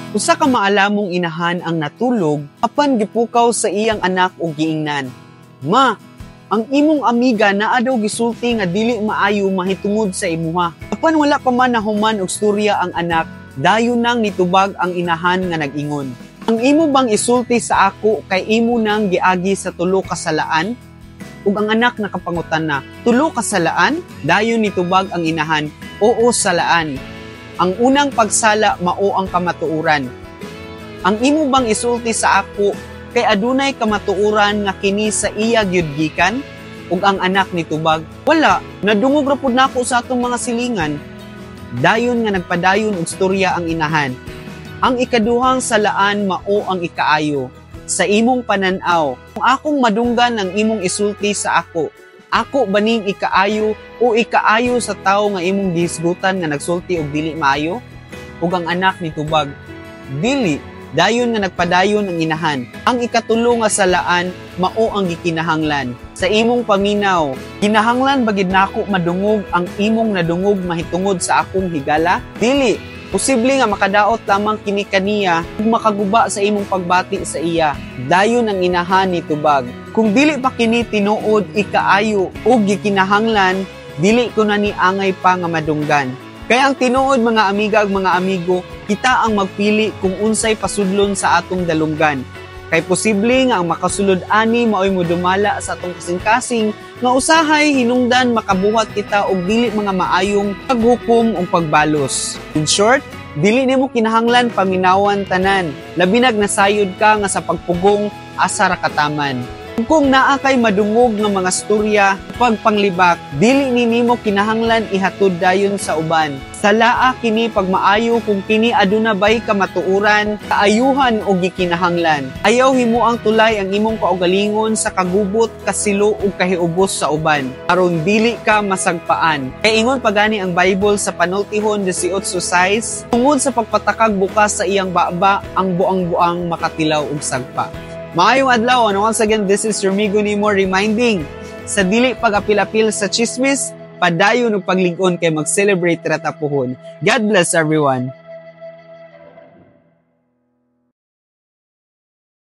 Usa ka maalamong inahan ang natulog apan gipukaw sa iyang anak ug giingnan. Ma, ang imong amiga naa daw gisulti nga dili maayo mahitungod sa imuha. Apan wala pa man nahuman og storya ang anak, dayon nang nitubag ang inahan nga nag-ingon. Ang imo bang isulti sa ako kay imo nang giagi sa tulo ka salaan? Ug ang anak nakapangutan na, tulo ka salaan? Dayon nitubag ang inahan, oo salaan. Ang unang pagsala mao ang kamatuoran. Ang imo bang isulti sa ako kay adunay kamatuoran nga kini sa iya gyud gikan? Ug ang anak nitubag, wala, nadungog ra pud nako sa atong mga silingan. Dayon nga nagpadayon og storya ang inahan. Ang ikaduhang salaan mao ang ikaayo. Sa imong pananaw, kung akong madunggan ang imong isulti sa ako baning ikaayo o ikaayo sa tawo nga imong gihisgutan nga nagsulti og dili maayo? Ug ang anak nitubag, dili. Dayon nga nagpadayon ang inahan. Ang ikatulo nga salaan mao ang gikinahanglan. Sa imong paminaw, kinahanglan ba gid nako madungog ang imong nadungog mahitungod sa akong higala? Dili. Posible nga makadaot lamang kini kaniya ug makaguba sa imong pagbati sa iya. Dayon ang inahan nitubag. Kung dili pa kini tinuod ikaayo ug gikinahanglan, dili ko na ni angay pa nga madunggan. Kaya ang tinuod mga amiga ug mga amigo, kita ang magpili kung unsay pasudlon sa atong dalunggan. Kay posible nga ang makasulod ani maoy modumala sa atong kasing-kasing nga usahay hinungdan makabuhat kita og dili mga maayong paghukom o pagbalos. In short, dili nimo kinahanglan paminawan tanan. Labinag nasayod ka nga sa pagpugong asa ra kataman. Kung naa kay madungog nga mga storya pagpanglibak, dili nimo kinahanglan ihatod dayon sa uban. Salaa kini pagmaayo kung kini aduna bay kamatuoran, kaayuhan o gikinahanglan. Ayaw himuang tulay ang imong kaugalingon sa kagubot, kasilo ug kahiubos sa uban. Aron dili ka masagpaan. Kay ingon pagani ang Bible sa Panultihon 18:6, tungod sa pagpatakag bukas sa iyang baba, ang buang-buang makatilaw og sagpa. Maayong adlaw, and once again, this is your Migo Nimo reminding, sa dili pag-apil-apil sa chismis, padayon ug paglig-on kay mag-celebrate ratapuhon. God bless everyone.